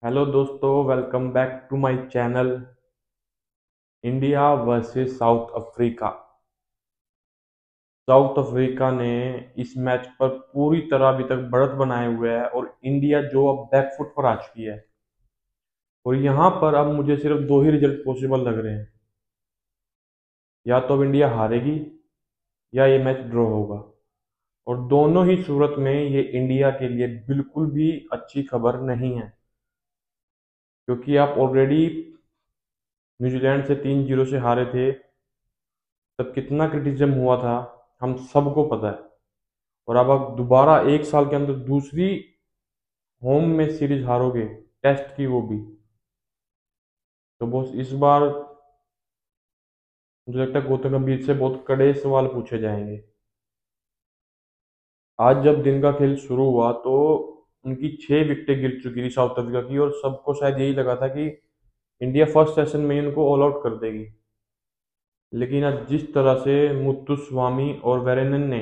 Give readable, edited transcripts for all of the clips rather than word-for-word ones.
Hello दोस्तों, welcome back to my channel. India versus South Africa. South Africa ने इस match पर पूरी तरह अभी तक बढ़त बनाए हुए है और इंडिया जो अब बैकफुट पर आ चुकी है। और यहाँ पर अब मुझे सिर्फ दो ही रिजल्ट पॉसिबल लग रहे हैं। या तो अब इंडिया हारेगी या ये मैच ड्रॉ होगा। और दोनों ही सूरत में ये इंडिया के लिए बिल्कुल भी अच्छी खबर नहीं है, क्योंकि आप ऑलरेडी न्यूजीलैंड से 3-0 से हारे थे। तब कितना क्रिटिसिज्म हुआ था, हम सबको पता है। और अब आप दोबारा एक साल के अंदर दूसरी होम में सीरीज हारोगे, टेस्ट की वो भी। तो बस इस बार मुझे लगता है गौतम गंभीर से बहुत कड़े सवाल पूछे जाएंगे। आज जब दिन का खेल शुरू हुआ तो उनकी 6 विकेटें गिर चुकी थी साउथ अफ्रीका की, और सबको शायद यही लगा था कि इंडिया फर्स्ट सेशन में ही उनको ऑल आउट कर देगी। लेकिन आज जिस तरह से मुत्तुस्वामी और वेरेनन ने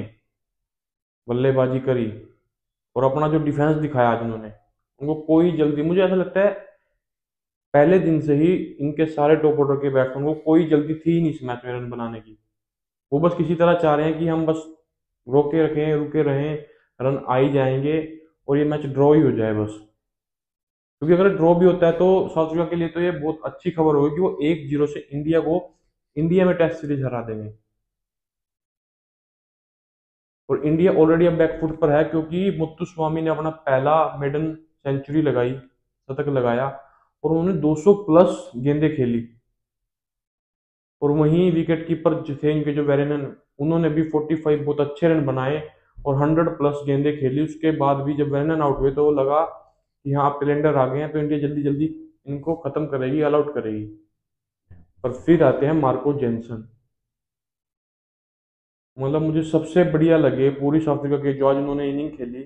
बल्लेबाजी करी और अपना जो डिफेंस दिखाया आज उन्होंने, उनको कोई जल्दी, मुझे ऐसा लगता है पहले दिन से ही इनके सारे टॉप ऑर्डर के बैट्समैन को कोई जल्दी थी ही नहीं इस मैच में रन बनाने की। वो बस किसी तरह चाह रहे हैं कि हम बस रोके रखें, रुके रहें, रन आ ही जाएंगे और ये मैच ड्रॉ ही हो जाए बस। क्योंकि अगर ड्रॉ भी होता है तो साउथ अफ्रीका के लिए तो ये बहुत अच्छी खबर होगी कि वो 1-0 से इंडिया में टेस्ट सीरीज हरा देंगे। और इंडिया ऑलरेडी अब बैकफुट पर है, क्योंकि मुत्तुस्वामी ने अपना पहला मेडन सेंचुरी लगाई, शतक लगाया, और उन्होंने 200 प्लस गेंदें खेली। और वहीं विकेट कीपर थे इनके जो वेरेनन, उन्होंने भी 45 बहुत अच्छे रन बनाए और 100 प्लस गेंदें खेली। उसके बाद भी जब वेरेनन आउट हुए तो लगा कि हाँ, कैलेंडर आ गए हैं तो इंडिया जल्दी जल्दी इनको खत्म करेगी, ऑल आउट करेगी। पर फिर आते हैं मार्को जेनसन। मतलब मुझे सबसे बढ़िया लगे पूरी साउथ अफ्रीका के जो आज उन्होंने इनिंग खेली।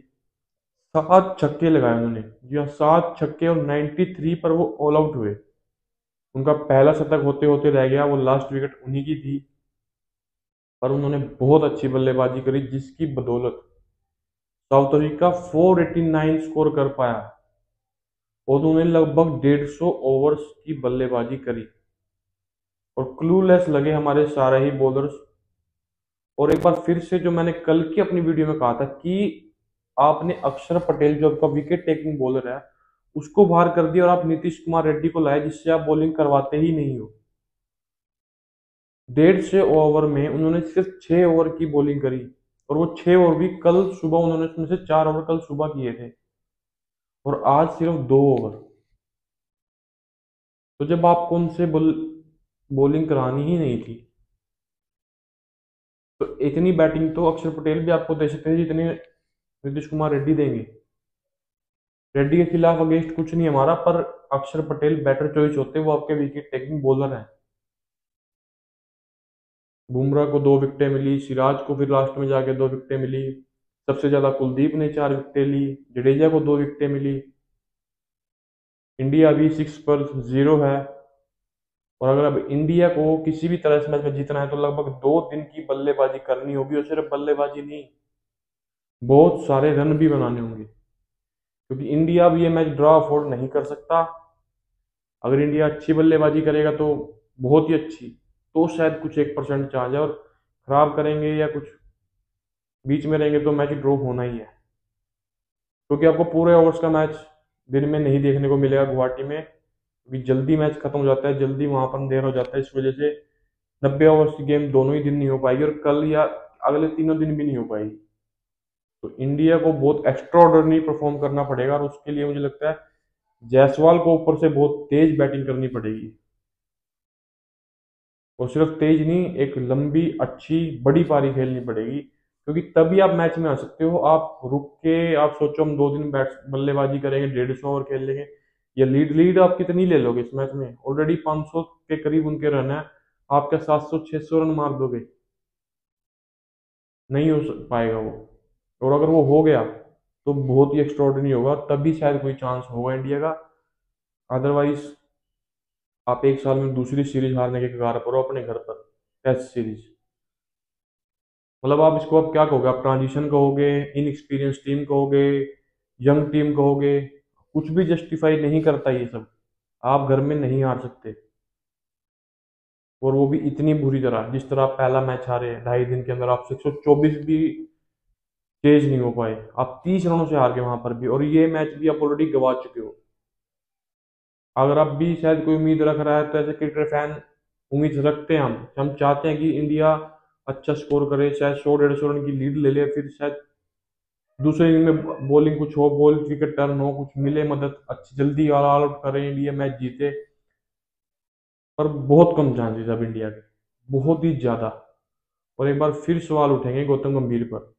7 छक्के लगाए उन्होंने। जी हाँ, 7 छक्के, और 93 पर वो ऑल आउट हुए। उनका पहला शतक होते होते रह गया, वो लास्ट विकेट उन्हीं की थी। पर उन्होंने बहुत अच्छी बल्लेबाजी करी, जिसकी बदौलत साउथ अफ्रीका 489 स्कोर कर पाया। और उन्होंने लगभग 150 ओवर्स की बल्लेबाजी करी। और क्लूलेस लगे हमारे सारे ही बॉलर्स। और एक बार फिर से जो मैंने कल की अपनी वीडियो में कहा था कि आपने अक्षर पटेल जो आपका विकेट टेकिंग बॉलर है उसको बाहर कर दिया, और आप नीतीश कुमार रेड्डी को लाए जिससे आप बॉलिंग करवाते ही नहीं हो। 150 ओवर में उन्होंने सिर्फ 6 ओवर की बॉलिंग करी। और वो 6 ओवर भी कल सुबह उन्होंने उसमें से 4 ओवर कल सुबह किए थे, और आज सिर्फ 2 ओवर। तो जब आपको उनसे बॉलिंग करानी ही नहीं थी तो इतनी बैटिंग तो अक्षर पटेल भी आपको दे सकते थे जितनी नीतीश कुमार रेड्डी देंगे। रेड्डी के खिलाफ अगेंस्ट कुछ नहीं हमारा, पर अक्षर पटेल बेटर चॉइस होते, वो आपके विकेट टेकिंग बॉलर हैं। बुमराह को 2 विकेटें मिली, सिराज को फिर लास्ट में जाके 2 विकेटें मिली। सबसे ज्यादा कुलदीप ने 4 विकेटें ली, जडेजा को 2 विकेटें मिली। इंडिया अभी 6 पर 0 है। और अगर अब इंडिया को किसी भी तरह इस मैच में जीतना है तो लगभग 2 दिन की बल्लेबाजी करनी होगी, और सिर्फ बल्लेबाजी नहीं, बहुत सारे रन भी बनाने होंगे। क्योंकि इंडिया अब ये मैच ड्रॉ अफोर्ड नहीं कर सकता। अगर इंडिया अच्छी बल्लेबाजी करेगा तो बहुत ही अच्छी, तो शायद कुछ 1% चांस है। और खराब करेंगे या कुछ बीच में रहेंगे तो मैच ड्रॉ होना ही है। क्योंकि आपको पूरे ओवर्स का मैच दिन में नहीं देखने को मिलेगा गुवाहाटी में, क्योंकि जल्दी मैच खत्म हो जाता है, जल्दी वहां पर अंधेर हो जाता है। इस वजह से 90 ओवर्स की गेम दोनों ही दिन नहीं हो पाएगी, और कल या अगले तीनों दिन भी नहीं हो पाएगी। तो इंडिया को बहुत एक्स्ट्रा ऑर्डिनरी परफॉर्म करना पड़ेगा, और उसके लिए मुझे लगता है जायसवाल को ऊपर से बहुत तेज बैटिंग करनी पड़ेगी। और सिर्फ तेज नहीं, एक लंबी अच्छी बड़ी पारी खेलनी पड़ेगी, क्योंकि तभी आप मैच में आ सकते हो। आप रुक के आप सोचो हम 2 दिन बैट बल्लेबाजी करेंगे, 150 ओवर खेल लेंगे, या लीड लीड आप कितनी ले लोगे इस मैच में? ऑलरेडी 500 के करीब उनके रन है, आप क्या 700-600 रन मार दोगे? नहीं हो पाएगा वो। और अगर वो हो गया तो बहुत ही एक्स्ट्रॉर्डिनरी होगा, तभी शायद कोई चांस होगा इंडिया का। अदरवाइज आप एक साल में दूसरी सीरीज हारने के कगार पर हो अपने घर पर, टेस्ट सीरीज। मतलब आप इसको अब क्या कहोगे? आप ट्रांजिशन कहोगे, इनएक्सपीरियंस टीम कहोगे, यंग टीम कहोगे? कुछ भी जस्टिफाई नहीं करता ये सब। आप घर में नहीं हार सकते, और वो भी इतनी बुरी तरह जिस तरह आप पहला मैच हारे, 2.5 दिन के अंदर आपसे 124 भी चेज नहीं हो पाए, आप 30 रनों से हार गए वहां पर भी, और ये मैच भी आप ऑलरेडी गवा चुके हो। अगर आप भी शायद कोई उम्मीद रख रहा है तो ऐसे क्रिकेट फैन उम्मीद रखते हैं, हम चाहते हैं कि इंडिया अच्छा स्कोर करे, शायद 100-150 रन की लीड ले ले, फिर शायद दूसरे इनिंग में बॉलिंग कुछ हो, बॉल विकेट टर्न हो, कुछ मिले मदद, अच्छी जल्दी ऑल आउट करे, इंडिया मैच जीते। पर बहुत कम चांसेस अब इंडिया के, बहुत ही ज्यादा। और एक बार फिर सवाल उठेंगे गौतम गंभीर पर।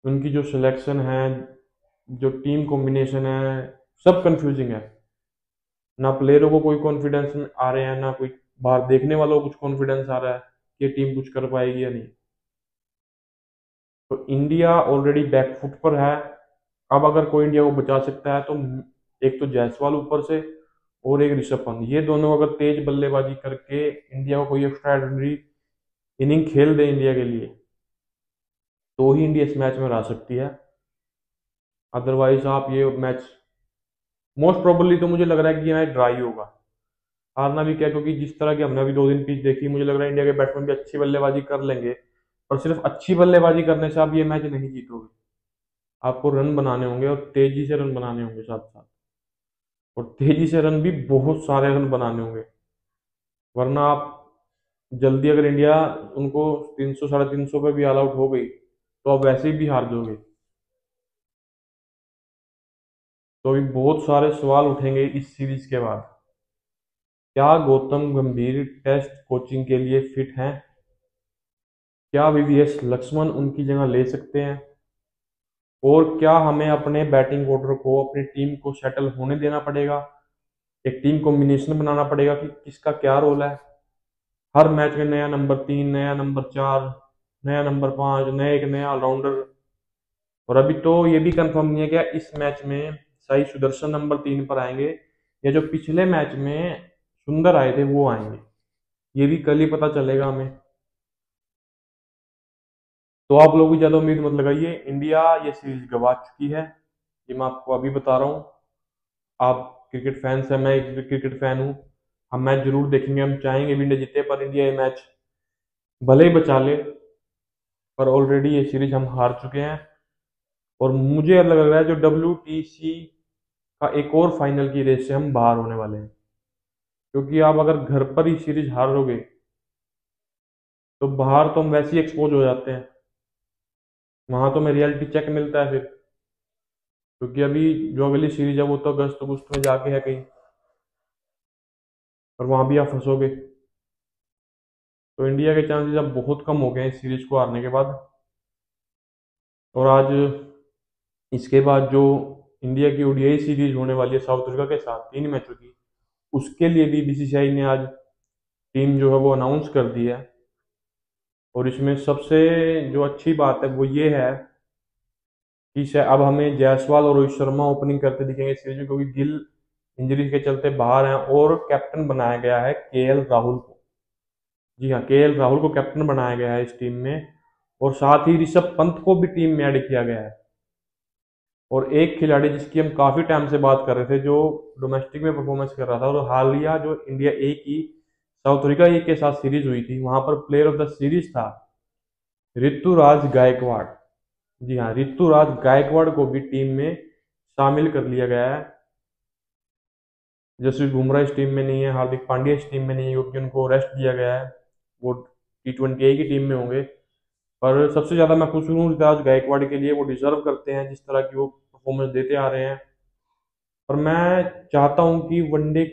उनकी जो सिलेक्शन है, जो टीम कॉम्बिनेशन है, सब कंफ्यूजिंग है। ना प्लेयरों को कोई कॉन्फिडेंस आ रहे हैं, ना कोई बाहर देखने वालों को कुछ कॉन्फिडेंस आ रहा है कि टीम कुछ कर पाएगी या नहीं। तो इंडिया ऑलरेडी बैकफुट पर है। अब अगर कोई इंडिया को बचा सकता है तो एक तो जायसवाल ऊपर से, और एक ऋषभ पंत, ये दोनों अगर तेज बल्लेबाजी करके इंडिया को कोई एक्स्ट्रा इनिंग खेल दे इंडिया के लिए, तो ही इंडिया इस मैच में रह सकती है। अदरवाइज आप ये मैच, मोस्ट प्रोबेबली तो मुझे लग रहा है कि ये मैच ड्राई होगा। हारना भी क्या, क्योंकि जिस तरह की हमने अभी 2 दिन पिच देखी, मुझे लग रहा है इंडिया के बैट्समैन भी अच्छी बल्लेबाजी कर लेंगे। और सिर्फ अच्छी बल्लेबाजी करने से आप ये मैच नहीं जीतोगे, आपको रन बनाने होंगे, और तेजी से रन बनाने होंगे साथ साथ, और तेजी से रन भी बहुत सारे रन बनाने होंगे। वरना आप जल्दी, अगर इंडिया उनको 300-350 पे भी ऑल आउट हो गई तो आप वैसे भी हार जाओगे। तो अभी बहुत सारे सवाल उठेंगे इस सीरीज के बाद। क्या गौतम गंभीर टेस्ट कोचिंग के लिए फिट हैं? क्या वीवीएस लक्ष्मण उनकी जगह ले सकते हैं? और क्या हमें अपने बैटिंग ऑर्डर को, अपनी टीम को सेटल होने देना पड़ेगा, एक टीम कॉम्बिनेशन बनाना पड़ेगा कि किसका क्या रोल है? हर मैच में नया नंबर 3, नया नंबर 4, नया नंबर 5, नया एक नया ऑलराउंडर। और अभी तो ये भी कंफर्म नहीं है क्या इस मैच में साई सुदर्शन नंबर 3 पर आएंगे, या जो पिछले मैच में सुंदर आए थे वो आएंगे। ये भी कल ही पता चलेगा हमें। तो आप लोग भी ज्यादा उम्मीद मत लगाइए, इंडिया ये सीरीज गवा चुकी है, ये मैं आपको अभी बता रहा हूँ। आप क्रिकेट फैंस हैं, मैं एक क्रिकेट फैन हूँ, हम मैच जरूर देखेंगे, हम चाहेंगे भी इंडिया जीते, पर इंडिया ये मैच भले ही बचा ले, पर ऑलरेडी ये सीरीज हम हार चुके हैं। और मुझे लग रहा है जो WTC का एक और फाइनल की रेस से हम बाहर होने वाले हैं, क्योंकि आप अगर घर पर ही सीरीज हारोगे तो बाहर तो हम वैसे ही एक्सपोज हो जाते हैं, वहां तो हमें रियलिटी चेक मिलता है फिर। क्योंकि अभी जो अगली सीरीज है वो तो अगस्त अगस्त में जाके है कहीं, और वहां भी आप फंसोगे। तो इंडिया के चांसेस अब बहुत कम हो गए हैं इस सीरीज को हारने के बाद। और आज इसके बाद जो इंडिया की ओडीआई सीरीज होने वाली है साउथ अफ्रीका के साथ 3 मैचों की, उसके लिए भी बीसीसीआई ने आज टीम जो है वो अनाउंस कर दी है। और इसमें सबसे जो अच्छी बात है वो ये है कि अब हमें जायसवाल और रोहित शर्मा ओपनिंग करते दिखेंगे सीरीज में, क्योंकि गिल इंजरी के चलते बाहर हैं, और कैप्टन बनाया गया है केएल राहुल को। जी हाँ, केएल राहुल को कैप्टन बनाया गया है इस टीम में, और साथ ही ऋषभ पंत को भी टीम में ऐड किया गया है। और एक खिलाड़ी जिसकी हम काफी टाइम से बात कर रहे थे, जो डोमेस्टिक में परफॉर्मेंस कर रहा था, और हालिया जो इंडिया ए की साउथ अफ्रीका ए के साथ सीरीज हुई थी, वहां पर प्लेयर ऑफ द सीरीज था ऋतुराज गायकवाड़। जी हाँ, ऋतुराज गायकवाड़ को भी टीम में शामिल कर लिया गया है। जसप्रीत बुमराह इस टीम में नहीं है, हार्दिक पांड्या इस टीम में नहीं है, क्योंकि उनको रेस्ट दिया गया है, वो T20 की टीम में होंगे। पर सबसे ज्यादा मैं खुश हूँ ऋतुराज गायकवाड़ के लिए, वो डिजर्व करते हैं जिस तरह की वो परफॉर्मेंस देते आ रहे हैं। पर मैं चाहता हूँ कि वनडे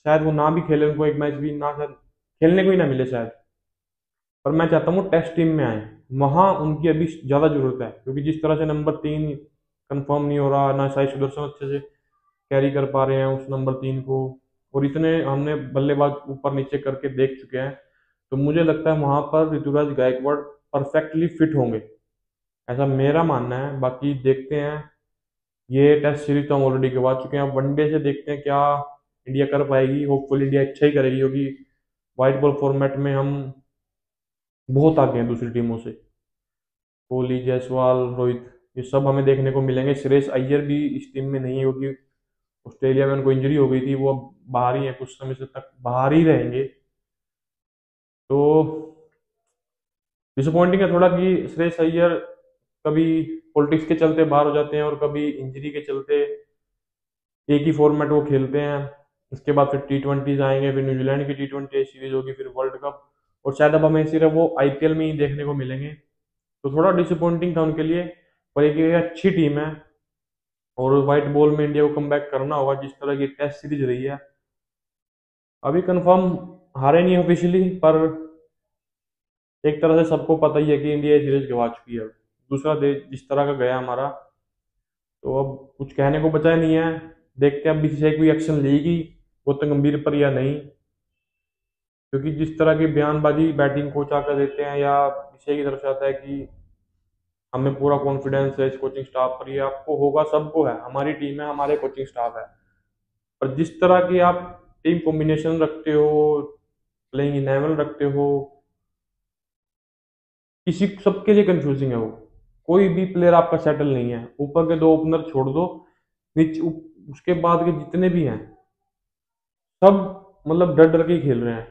शायद वो ना भी खेले, उनको एक मैच भी ना, शायद खेलने को ही ना मिले शायद। पर मैं चाहता हूँ टेस्ट टीम में आए, वहां उनकी अभी ज्यादा जरूरत है, क्योंकि जिस तरह से नंबर 3 कंफर्म नहीं हो रहा, ना साई सुदर्शन अच्छे से कैरी कर पा रहे हैं उस नंबर 3 को, और इतने हमने बल्लेबाज ऊपर नीचे करके देख चुके हैं। तो मुझे लगता है वहां पर ऋतुराज गायकवाड़ परफेक्टली फिट होंगे, ऐसा मेरा मानना है। बाकी देखते हैं, ये टेस्ट सीरीज तो हम ऑलरेडी गवा चुके हैं, अब वनडे से देखते हैं क्या इंडिया कर पाएगी। होपफुल इंडिया अच्छा ही करेगी, क्योंकि व्हाइट बॉल फॉर्मेट में हम बहुत आगे हैं दूसरी टीमों से। कोहली, जायसवाल, रोहित, ये सब हमें देखने को मिलेंगे। श्रेयस अय्यर भी इस टीम में नहीं होगी, ऑस्ट्रेलिया में उनको इंजरी हो गई थी, वो अब बाहर ही है, कुछ समय से तक बाहर ही रहेंगे। तो डिसअपॉइंटिंग है थोड़ा कि श्रेयस अय्यर कभी पॉलिटिक्स के चलते बाहर हो जाते हैं और कभी इंजरी के चलते एक ही फॉर्मेट वो खेलते हैं। इसके बाद फिर T20 आएंगे, फिर न्यूजीलैंड की T20 सीरीज होगी, फिर वर्ल्ड कप, और शायद अब हमें सिर्फ वो आईपीएल में ही देखने को मिलेंगे। तो थोड़ा डिसअपॉइंटिंग था उनके लिए, पर एक ये अच्छी टीम है और व्हाइट बॉल में इंडिया को कमबैक करना होगा जिस तरह की टेस्ट सीरीज रही है। अभी कंफर्म हारे नहीं ऑफिशियली, पर एक तरह से सबको पता ही है कि इंडिया ये सीरीज गवा चुकी है। दूसरा देश जिस तरह का गया हमारा, तो अब कुछ कहने को बचा नहीं है। देखते हैं अब बीसीसीआई कोई एक्शन लेगी गौतम गंभीर पर या नहीं, क्योंकि जिस तरह की बयानबाजी बैटिंग कोच आकर देते हैं या बीसीसीआई की तरफ से आता है कि हमें पूरा कॉन्फिडेंस है इस कोचिंग स्टाफ पर, ये आपको होगा, सबको है, हमारी टीम है, हमारे कोचिंग स्टाफ है। पर जिस तरह की आप टीम कॉम्बिनेशन रखते हो, प्लेइंग इलेवन रखते हो, किसी सबके लिए कंफ्यूजिंग है वो। कोई भी प्लेयर आपका सेटल नहीं है, ऊपर के दो ओपनर छोड़ दो, नीचे उसके बाद के जितने भी हैं सब मतलब डर डर के ही खेल रहे हैं।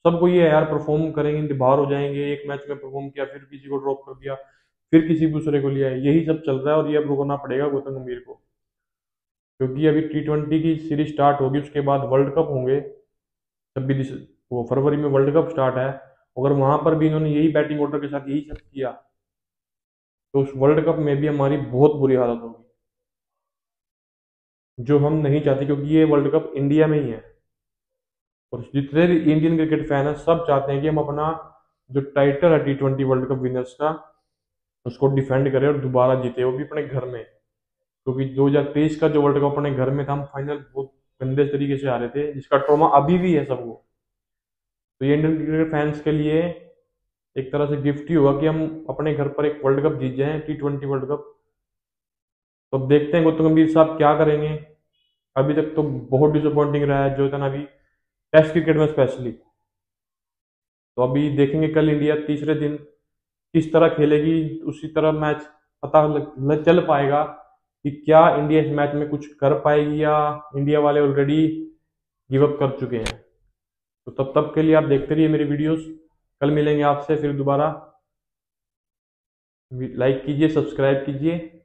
सबको ये है यार परफॉर्म करेंगे तो बाहर हो जाएंगे, एक मैच में परफॉर्म किया फिर किसी को ड्रॉप कर दिया, फिर किसी दूसरे को लिया, यही सब चल रहा है। और ये अब रुकना पड़ेगा गौतम गंभीर को, क्योंकि अभी T20 की सीरीज स्टार्ट होगी, उसके बाद वर्ल्ड कप होंगे 26 वो फरवरी में वर्ल्ड कप स्टार्ट है। अगर वहां पर भी इन्होंने यही बैटिंग ऑर्डर के साथ यही सब किया, तो उस वर्ल्ड कप में भी हमारी बहुत बुरी हालत होगी, जो हम नहीं चाहते, क्योंकि ये वर्ल्ड कप इंडिया में ही है। और जितने भी इंडियन क्रिकेट फैन है सब चाहते हैं कि हम अपना जो टाइटल है T20 वर्ल्ड कप विनर्स का, उसको डिफेंड करें और दोबारा जीते, वो भी अपने घर में। क्योंकि 2023 का जो वर्ल्ड कप अपने घर में था, हम फाइनल बहुत गंदे तरीके से आ रहे थे, जिसका ट्रॉमा अभी भी है सबको। तो ये इंडियन क्रिकेट फैंस के लिए एक तरह से गिफ्ट ही होगा कि हम अपने घर पर एक वर्ल्ड कप जीत जाएं, T20 वर्ल्ड कप। तो अब देखते हैं गौतम गंभीर साहब क्या करेंगे। अभी तक तो बहुत डिसअपॉइंटिंग रहा है जो अभी टेस्ट क्रिकेट में स्पेशली। तो अभी देखेंगे कल इंडिया तीसरे दिन किस तरह खेलेगी, उसी तरह मैच पता चल पाएगा कि क्या इंडिया इस मैच में कुछ कर पाएगी या इंडिया वाले ऑलरेडी गिव अप कर चुके हैं। तो तब तक के लिए आप देखते रहिए मेरी वीडियोस, कल मिलेंगे आपसे फिर दोबारा। लाइक कीजिए, सब्सक्राइब कीजिए।